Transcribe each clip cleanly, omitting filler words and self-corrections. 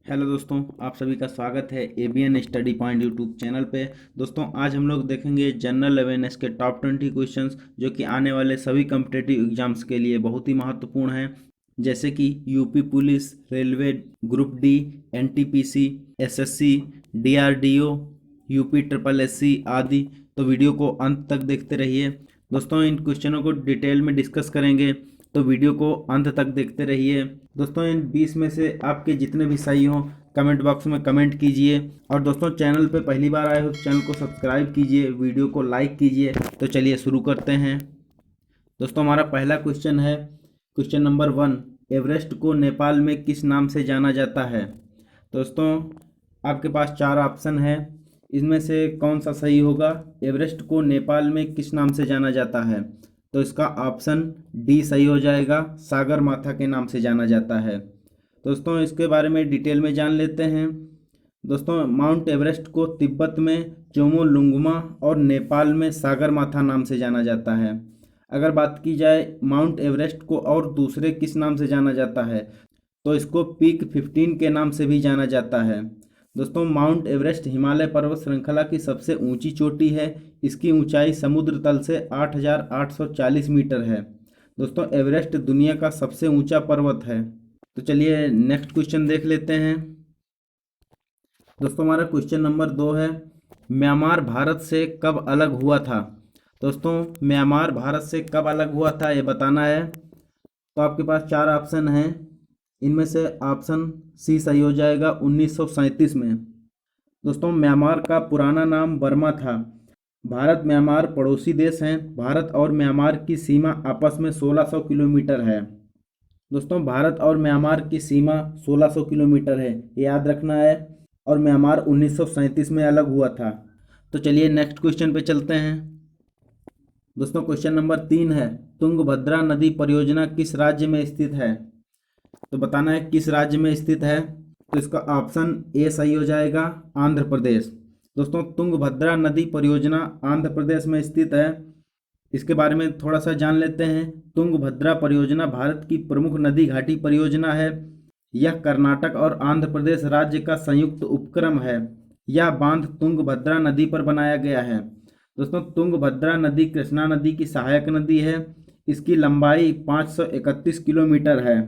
Hello दोस्तों, आप सभी का स्वागत है ABN study point YouTube channel पे। दोस्तों, आज हम लोग देखेंगे जनरल अवेयरनेस के टॉप 20 क्वेश्चंस जो कि आने वाले सभी कम्पिटिटिव एग्जाम्स के लिए बहुत ही महत्वपूर्ण हैं। जैसे कि UP police, railway, group D, NTPC, SSC, DRDO, UP triple SC आदि। तो वीडियो को अंत तक देखते रहिए। दोस्तों, इन क्वेश्चनों को डिटेल में डिस्कस करेंगे, तो वीडियो को अंत तक देखते रहिए। दोस्तों, इन 20 में से आपके जितने भी सही हों कमेंट बॉक्स में कमेंट कीजिए। और दोस्तों, चैनल पे पहली बार आए हो तो चैनल को सब्सक्राइब कीजिए, वीडियो को लाइक कीजिए। तो चलिए शुरू करते हैं। दोस्तों, हमारा पहला क्वेश्चन है क्वेश्चन नंबर 1। एवरेस्ट को नेपाल में किस नाम से जाना जाता है? दोस्तों, आपके पास 4 ऑप्शन है, इसमें से कौन सा सही होगा? एवरेस्ट को नेपाल में किस नाम से जाना जाता है? तो इसका ऑप्शन डी सही हो जाएगा, सागर माथा के नाम से जाना जाता है। दोस्तों, इसके बारे में डिटेल में जान लेते हैं। दोस्तों, माउंट एवरेस्ट को तिब्बत में चोमोलुंगमा और नेपाल में सागर माथा नाम से जाना जाता है। अगर बात की जाए माउंट एवरेस्ट को और दूसरे किस नाम से जाना जाता है, तो इसको पीक 15 के नाम से भी जाना जाता है। दोस्तों, माउंट एवरेस्ट हिमालय पर्वत श्रृंखला की सबसे ऊंची चोटी है। इसकी ऊंचाई समुद्र तल से 8,840 मीटर है। दोस्तों, एवरेस्ट दुनिया का सबसे ऊंचा पर्वत है। तो चलिए नेक्स्ट क्वेश्चन देख लेते हैं। दोस्तों, हमारा क्वेश्चन नंबर 2 है, म्यांमार भारत से कब अलग हुआ था? दोस्तों, म्यांमार भारत से कब अलग हुआ था ये बताना है। तो आपके पास 4 ऑप्शन हैं, इनमें से ऑप्शन सी सही हो जाएगा, 1937 में। दोस्तों, म्यांमार का पुराना नाम बर्मा था। भारत म्यांमार पड़ोसी देश हैं। भारत और म्यांमार की सीमा आपस में 1600 किलोमीटर है। दोस्तों, भारत और म्यांमार की सीमा 1600 किलोमीटर है, याद रखना है। और म्यांमार 1937 में अलग हुआ था। तो चलिए नेक्स्ट क्वेश्चन पे चलते हैं। दोस्तों, क्वेश्चन नंबर 3 है, तुंगभद्रा नदी परियोजना किस राज्य में स्थित है? तो बताना है किस राज्य में स्थित है। तो इसका ऑप्शन ए सही हो जाएगा, आंध्र प्रदेश। दोस्तों, तुंगभद्रा नदी परियोजना आंध्र प्रदेश में स्थित है। इसके बारे में थोड़ा सा जान लेते हैं। तुंगभद्रा परियोजना भारत की प्रमुख नदी घाटी परियोजना है। यह कर्नाटक और आंध्र प्रदेश राज्य का संयुक्त उपक्रम है। यह बांध तुंगभद्रा नदी पर बनाया गया है। दोस्तों, तुंगभद्रा नदी कृष्णा नदी की सहायक नदी है। इसकी लंबाई 531 किलोमीटर है,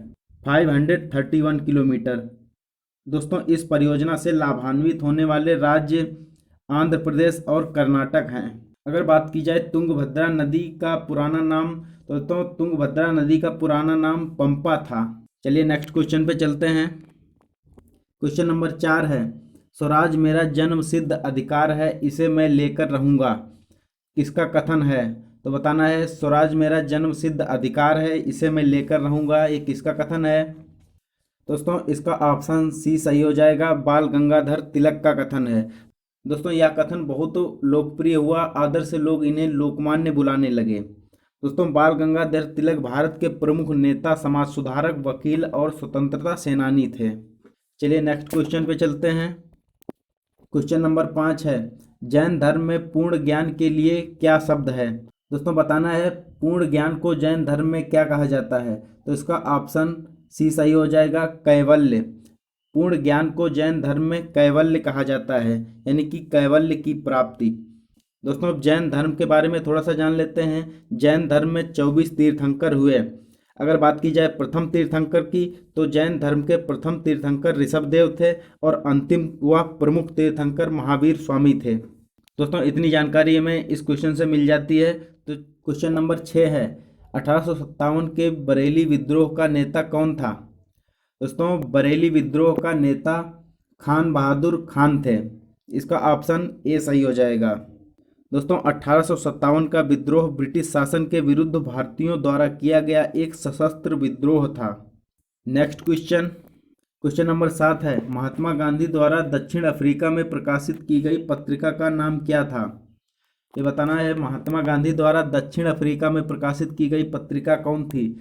531 किलोमीटर। दोस्तों, इस परियोजना से लाभान्वित होने वाले राज्य आंध्र प्रदेश और कर्नाटक हैं। अगर बात की जाए तुंगभद्रा नदी का पुराना नाम, तो तुंगभद्रा नदी का पुराना नाम पंपा था। चलिए नेक्स्ट क्वेश्चन पे चलते हैं। क्वेश्चन नंबर 4 है, स्वराज मेरा जन्म सिद्ध अधिकार है, इसे मैं लेकर रहूंगा। किसका कथन है? तो बताना है स्वराज मेरा जन्म सिद्ध अधिकार है, इसे मैं लेकर रहूंगा, ये किसका कथन है? दोस्तों, इसका ऑप्शन सी सही हो जाएगा, बाल गंगाधर तिलक का कथन है। दोस्तों, यह कथन बहुत लोकप्रिय हुआ, आदर से लोग इन्हें लोकमान्य बुलाने लगे। दोस्तों, बाल गंगाधर तिलक भारत के प्रमुख नेता, समाज सुधारक, वकील और स्वतंत्रता सेनानी थे। चलिए नेक्स्ट क्वेश्चन पे चलते हैं। क्वेश्चन नंबर 5 है, जैन धर्म में पूर्ण ज्ञान के लिए क्या शब्द है? दोस्तों, बताना है पूर्ण ज्ञान को जैन धर्म में क्या कहा जाता है। तो इसका ऑप्शन सी सही हो जाएगा, कैवल्य। पूर्ण ज्ञान को जैन धर्म में कैवल्य कहा जाता है, यानी कि कैवल्य की प्राप्ति। दोस्तों, अब जैन धर्म के बारे में थोड़ा सा जान लेते हैं। जैन धर्म में 24 तीर्थंकर हुए। अगर बात की जाए प्रथम तीर्थंकर की, तो जैन धर्म के प्रथम तीर्थंकर ऋषभदेव थे और अंतिम व प्रमुख तीर्थंकर महावीर स्वामी थे। दोस्तों, इतनी जानकारी हमें इस क्वेश्चन से मिल जाती है। तो क्वेश्चन नंबर 6 है, 1857 के बरेली विद्रोह का नेता कौन था? दोस्तों, बरेली विद्रोह का नेता खान बहादुर खान थे। इसका ऑप्शन ए सही हो जाएगा। दोस्तों, 1857 का विद्रोह ब्रिटिश शासन के विरुद्ध भारतीयों द्वारा किया गया एक सशस्त्र विद्रोह था। नेक्स्ट क्वेश्चन, क्वेश्चन नंबर 7 है, महात्मा गांधी द्वारा दक्षिण अफ्रीका में प्रकाशित की गई पत्रिका का नाम क्या था? ये बताना है महात्मा गांधी द्वारा दक्षिण अफ्रीका में प्रकाशित की गई पत्रिका कौन थी?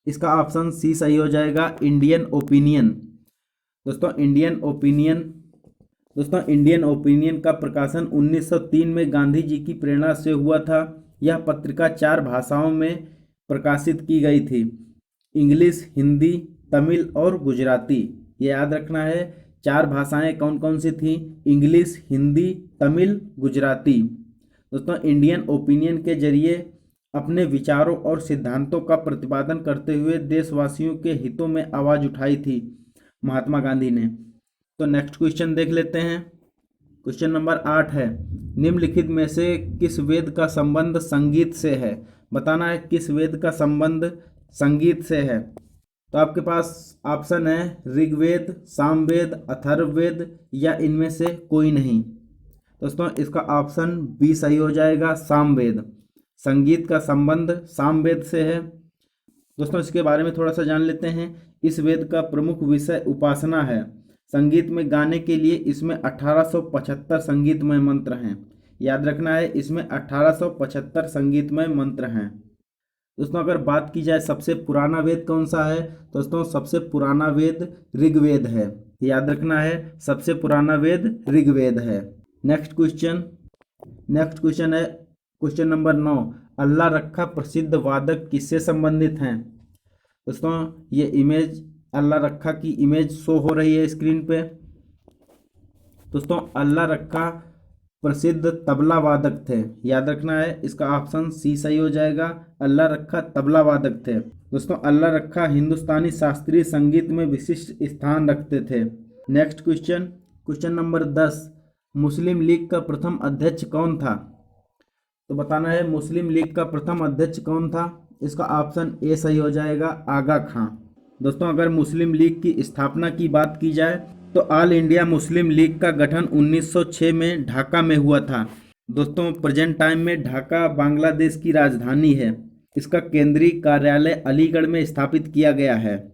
इसका ऑप्शन सी सही हो जाएगा, इंडियन ओपिनियन। दोस्तों, इंडियन ओपिनियन का प्रकाशन 1903 में गांधी जी की प्रेरणा से हुआ था। यह पत्रिका 4 भाषाओं में प्रकाशित की गई थी, इंग्लिश, हिंदी, तमिल और गुजराती। ये याद रखना है। 4 भाषाएं कौन कौन सी थी? इंग्लिश, हिंदी, तमिल, गुजराती। दोस्तों इंडियन ओपिनियन के जरिए अपने विचारों और सिद्धांतों का प्रतिपादन करते हुए देशवासियों के हितों में आवाज उठाई थी महात्मा गांधी ने। तो नेक्स्ट क्वेश्चन देख लेते हैं। क्वेश्चन नंबर 8 है, निम्नलिखित में से किस वेद का संबंध संगीत से है? बताना है किस वेद का संबंध संगीत से है। तो आपके पास ऑप्शन है ऋग्वेद, सामवेद, अथर्ववेद या इनमें से कोई नहीं। दोस्तों इसका ऑप्शन बी सही हो जाएगा, सामवेद। संगीत का संबंध सामवेद से है। दोस्तों इसके बारे में थोड़ा सा जान लेते हैं। इस वेद का प्रमुख विषय उपासना है। संगीत में गाने के लिए इसमें 1875 संगीतमय मंत्र हैं। याद रखना है, इसमें 1875 संगीतमय मंत्र हैं। दोस्तों अगर बात की जाए सबसे पुराना वेद कौन सा है, दोस्तों सबसे पुराना वेद ऋग्वेद है। याद रखना है, सबसे पुराना वेद ऋग्वेद है। नेक्स्ट क्वेश्चन है क्वेश्चन नंबर 9, अल्लाह रखा प्रसिद्ध वादक किससे संबंधित हैं? दोस्तों ये इमेज अल्लाह रखा की इमेज शो हो रही है स्क्रीन पे। दोस्तों अल्लाह रखा प्रसिद्ध तबला वादक थे। याद रखना है, इसका ऑप्शन सी सही हो जाएगा, अल्लाह रखा तबला वादक थे। दोस्तों अल्लाह रखा हिंदुस्तानी शास्त्रीय संगीत में विशिष्ट स्थान रखते थे। नेक्स्ट क्वेश्चन नंबर 10, मुस्लिम लीग का प्रथम अध्यक्ष कौन था? तो बताना है मुस्लिम लीग का प्रथम अध्यक्ष कौन था। इसका ऑप्शन ए सही हो जाएगा, आगा खां। दोस्तों अगर मुस्लिम लीग की स्थापना की बात की जाए तो ऑल इंडिया मुस्लिम लीग का गठन 1906 में ढाका में हुआ था। दोस्तों प्रेजेंट टाइम में ढाका बांग्लादेश की राजधानी है। इसका केंद्रीय कार्यालय अलीगढ़ में स्थापित किया गया है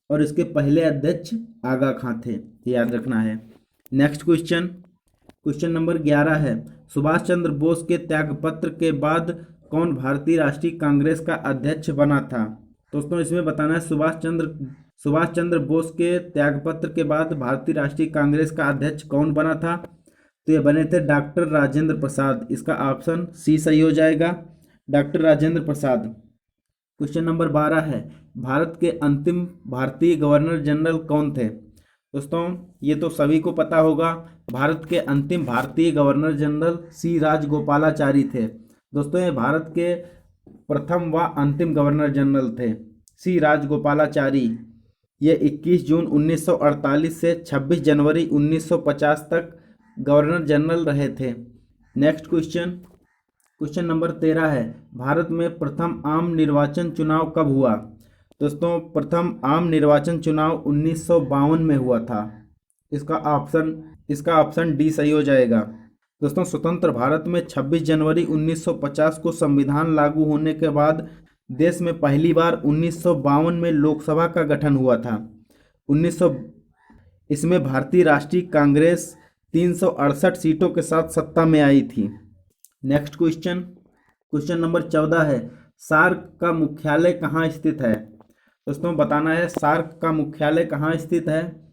और इसके पहले अध्यक्ष आगा खां थे। याद रखना है। नेक्स्ट क्वेश्चन नंबर 11 है, सुभाष चंद्र बोस के त्यागपत्र के बाद कौन भारतीय राष्ट्रीय कांग्रेस का अध्यक्ष बना था? दोस्तों इसमें बताना है सुभाष चंद्र बोस के त्यागपत्र के बाद भारतीय राष्ट्रीय कांग्रेस का अध्यक्ष कौन बना था? तो ये बने थे डॉक्टर राजेंद्र प्रसाद। इसका ऑप्शन सी सही हो जाएगा, doctor Rajendra Prasad. Question number 12 है, भारत के अंतिम भारतीय गवर्नर जनरल कौन थे? दोस्तों ये तो सभी को पता होगा, भारत के अंतिम भारतीय गवर्नर जनरल सी राजगोपालाचारी थे। दोस्तों ये भारत के प्रथम व अंतिम गवर्नर जनरल थे, सी राजगोपालाचारी। ये 21 जून 1948 से 26 जनवरी 1950 तक गवर्नर जनरल रहे थे। नेक्स्ट क्वेश्चन नंबर 13 है, भारत में प्रथम आम निर्वाचन चुनाव कब हुआ? दोस्तों प्रथम आम निर्वाचन चुनाव 1952 में हुआ था। इसका ऑप्शन डी सही हो जाएगा। दोस्तों स्वतंत्र भारत में 26 जनवरी 1950 को संविधान लागू होने के बाद देश में पहली बार 1952 में लोकसभा का गठन हुआ था। इसमें भारतीय राष्ट्रीय कांग्रेस 368 सीटों के साथ सत्ता में आई थी। नेक्स्ट क्वेश्चन नंबर 14 है, सार्क का मुख्यालय कहाँ स्थित है? दोस्तों बताना है सार्क का मुख्यालय कहाँ स्थित है।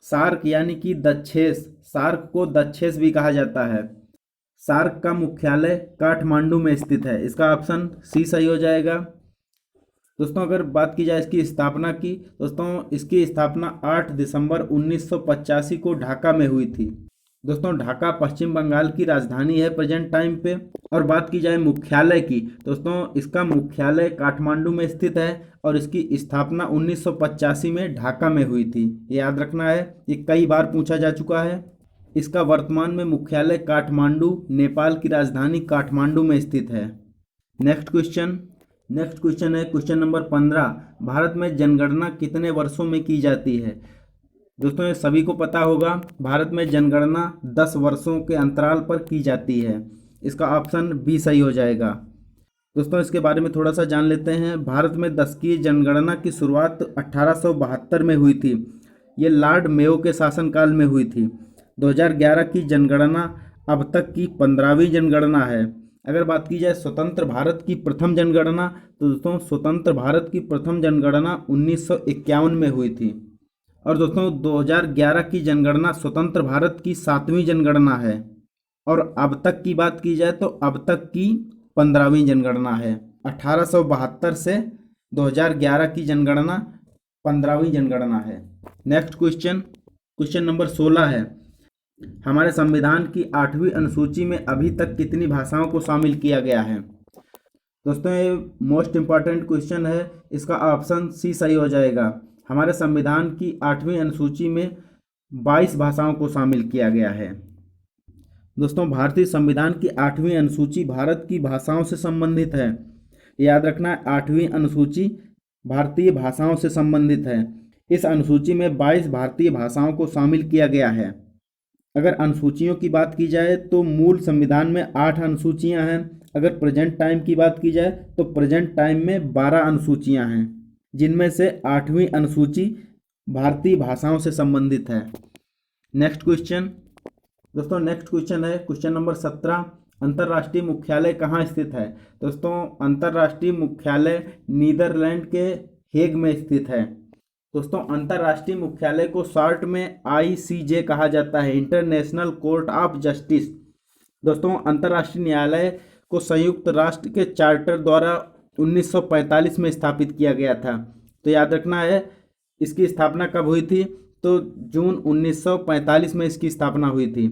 सार्क यानी कि दक्षेस, सार्क को दक्षेस भी कहा जाता है। सार्क का मुख्यालय काठमांडू में स्थित है। इसका ऑप्शन सी सही हो जाएगा। दोस्तों अगर बात की जाए इसकी स्थापना की, दोस्तों इसकी स्थापना 8 दिसंबर 1985 को ढाका में हुई थी। दोस्तों ढाका पश्चिम बंगाल की राजधानी है प्रेजेंट टाइम पे। और बात की जाए मुख्यालय की, दोस्तों इसका मुख्यालय काठमांडू में स्थित है और इसकी स्थापना 1985 में ढाका में हुई थी। याद रखना है, ये कई बार पूछा जा चुका है। इसका वर्तमान में मुख्यालय काठमांडू, नेपाल की राजधानी काठमांडू में स्थित है। नेक्स्ट क्वेश्चन है क्वेश्चन नंबर 15, भारत में जनगणना कितने वर्षों में की जाती है? दोस्तों ये सभी को पता होगा, भारत में जनगणना 10 वर्षों के अंतराल पर की जाती है। इसका ऑप्शन बी सही हो जाएगा। दोस्तों इसके बारे में थोड़ा सा जान लेते हैं। भारत में 10 की जनगणना की शुरुआत 1872 में हुई थी। ये लॉर्ड मेयो के शासनकाल में हुई थी। 2011 की जनगणना अब तक की 15वीं जनगणना है। अगर बात की जाए स्वतंत्र भारत की प्रथम जनगणना, तो दोस्तों स्वतंत्र भारत की प्रथम जनगणना 1951 में हुई थी। और दोस्तों 2011 की जनगणना स्वतंत्र भारत की 7वीं जनगणना है। और अब तक की बात की जाए तो अब तक की 15वीं जनगणना है। 1872 से 2011 की जनगणना 15वीं जनगणना है। नेक्स्ट क्वेश्चन नंबर 16 है, हमारे संविधान की 8वीं अनुसूची में अभी तक कितनी भाषाओं को शामिल किया गया है। दोस्तों ये मोस्ट इम्पॉर्टेंट क्वेश्चन है, इसका ऑप्शन सी सही हो जाएगा। हमारे संविधान की 8वीं अनुसूची में 22 भाषाओं को शामिल किया गया है। दोस्तों भारतीय संविधान की 8वीं अनुसूची भारत की भाषाओं से संबंधित है। याद रखना, 8वीं अनुसूची भारतीय भाषाओं से संबंधित है। इस अनुसूची में 22 भारतीय भाषाओं को शामिल किया गया है। अगर अनुसूचियों की बात की जाए तो मूल संविधान में 8 अनुसूचियां हैं। अगर प्रेजेंट टाइम की बात की जाए तो प्रेजेंट टाइम में 12 अनुसूचियां हैं, जिनमें से 8वीं अनुसूची भारतीय भाषाओं से संबंधित है। नेक्स्ट क्वेश्चन दोस्तों, नेक्स्ट क्वेश्चन है क्वेश्चन नंबर 17, अंतर्राष्ट्रीय मुख्यालय कहाँ स्थित है। दोस्तों अंतर्राष्ट्रीय मुख्यालय नीदरलैंड के हेग में स्थित है। दोस्तों अंतर्राष्ट्रीय मुख्यालय को शॉर्ट में ICJ कहा जाता है, इंटरनेशनल कोर्ट ऑफ जस्टिस। दोस्तों अंतर्राष्ट्रीय न्यायालय को संयुक्त राष्ट्र के चार्टर द्वारा 1945 में स्थापित किया गया था। तो याद रखना है, इसकी स्थापना कब हुई थी, तो जून 1945 में इसकी स्थापना हुई थी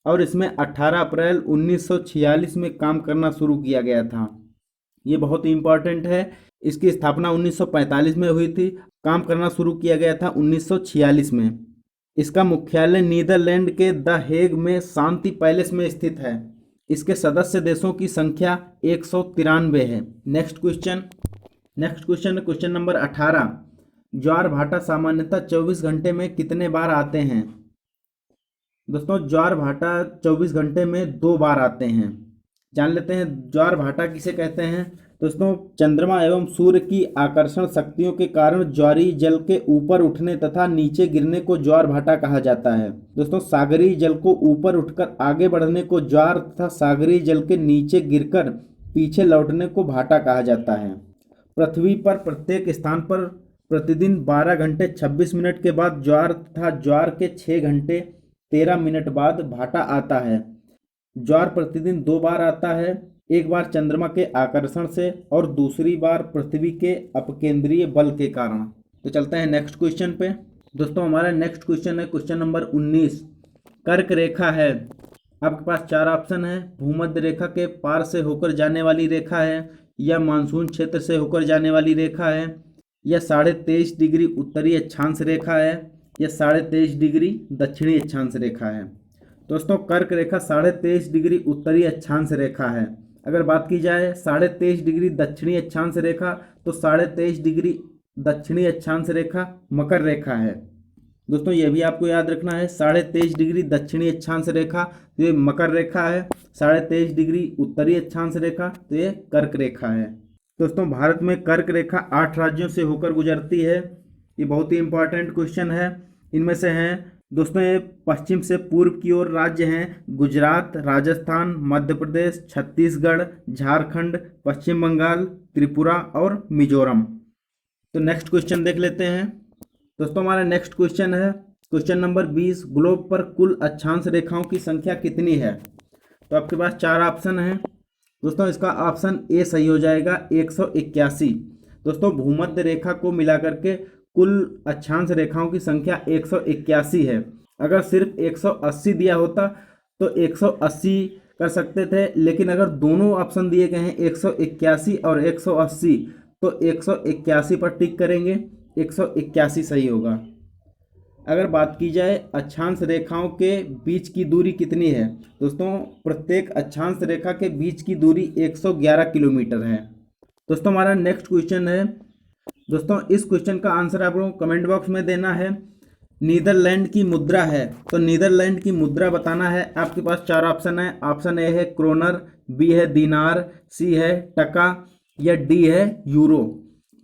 और इसमें 18 अप्रैल 1946 में काम करना शुरू किया गया था। ये बहुत ही इम्पॉर्टेंट है, इसकी स्थापना 1945 में हुई थी, काम करना शुरू किया गया था 1946 में। इसका मुख्यालय नीदरलैंड के द हेग में शांति पैलेस में स्थित है। इसके सदस्य देशों की संख्या 193 है। नेक्स्ट क्वेश्चन है क्वेश्चन नंबर 18, ज्वार भाटा सामान्यतः 24 घंटे में कितने बार आते हैं। दोस्तों ज्वार भाटा 24 घंटे में 2 बार आते हैं। जान लेते हैं ज्वार भाटा किसे कहते हैं। दोस्तों चंद्रमा एवं सूर्य की आकर्षण शक्तियों के कारण ज्वारीय जल के ऊपर उठने तथा नीचे गिरने को ज्वार भाटा कहा जाता है। दोस्तों सागरीय जल को ऊपर उठकर आगे बढ़ने को ज्वार तथा सागरीय जल के नीचे गिरकर पीछे लौटने को भाटा कहा जाता है। पृथ्वी पर प्रत्येक स्थान पर प्रतिदिन 12 घंटे 26 मिनट के बाद ज्वार तथा ज्वार के 6 घंटे 13 मिनट बाद भाटा आता है। ज्वार प्रतिदिन 2 बार आता है, एक बार चंद्रमा के आकर्षण से और दूसरी बार पृथ्वी के अपकेंद्रीय बल के कारण। तो चलते हैं नेक्स्ट क्वेश्चन पे। दोस्तों हमारा नेक्स्ट क्वेश्चन है क्वेश्चन नंबर 19, कर्क रेखा है। आपके पास 4 ऑप्शन है, भूमध्य रेखा के पार से होकर जाने वाली रेखा है, या मानसून क्षेत्र से होकर जाने वाली रेखा है, या 23.5 डिग्री उत्तरी अक्षांश रेखा है, या 23.5 डिग्री दक्षिणी अक्षांश रेखा है। दोस्तों कर्क रेखा 23.5 डिग्री उत्तरी अक्षांश रेखा है। अगर बात की जाए 23.5 डिग्री दक्षिणी अक्षांश रेखा, तो 23.5 डिग्री दक्षिणी अक्षांश रेखा मकर रेखा है। दोस्तों ये भी आपको याद रखना है, 23.5 डिग्री दक्षिणी अक्षांश रेखा तो ये मकर रेखा है, 23.5 डिग्री उत्तरी अक्षांश रेखा तो ये कर्क रेखा है। दोस्तों भारत में कर्क रेखा 8 राज्यों से होकर गुजरती है। ये बहुत ही इंपॉर्टेंट क्वेश्चन है। इनमें से हैं दोस्तों, ये पश्चिम से पूर्व की ओर राज्य हैं गुजरात, राजस्थान, मध्य प्रदेश, छत्तीसगढ़, झारखंड, पश्चिम बंगाल, त्रिपुरा और मिजोरम। तो नेक्स्ट क्वेश्चन देख लेते हैं। दोस्तों हमारा नेक्स्ट क्वेश्चन है क्वेश्चन नंबर 20, ग्लोब पर कुल अक्षांश रेखाओं की संख्या कितनी है। तो आपके पास 4 ऑप्शन हैं। दोस्तों इसका ऑप्शन ए सही हो जाएगा, 181। दोस्तों भूमध्य रेखा को मिलाकर के कुल अक्षांश रेखाओं की संख्या 181 है। अगर सिर्फ 180 दिया होता तो 180 कर सकते थे, लेकिन अगर दोनों ऑप्शन दिए गए हैं 181 और 180 तो 181 पर टिक करेंगे, 181 सही होगा। अगर बात की जाए अक्षांश रेखाओं के बीच की दूरी कितनी है, दोस्तों प्रत्येक अक्षांश रेखा के बीच की दूरी 111 किलोमीटर है। दोस्तों हमारा नेक्स्ट क्वेश्चन है। दोस्तों इस क्वेश्चन का आंसर आप लोगों को कमेंट बॉक्स में देना है। नीदरलैंड की मुद्रा है, तो नीदरलैंड की मुद्रा बताना है। आपके पास 4 ऑप्शन है। ऑप्शन ए है क्रोनर, बी है दीनार, सी है टका या डी है यूरो।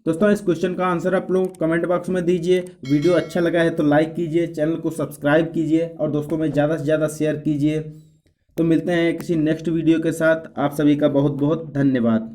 दोस्तों इस क्वेश्चन का आंसर आप लोग कमेंट बॉक्स में दीजिए। वीडियो अच्छा लगा है तो लाइक कीजिए, चैनल को सब्सक्राइब कीजिए और दोस्तों में ज़्यादा से ज़्यादा शेयर कीजिए। तो मिलते हैं किसी नेक्स्ट वीडियो के साथ। आप सभी का बहुत बहुत धन्यवाद।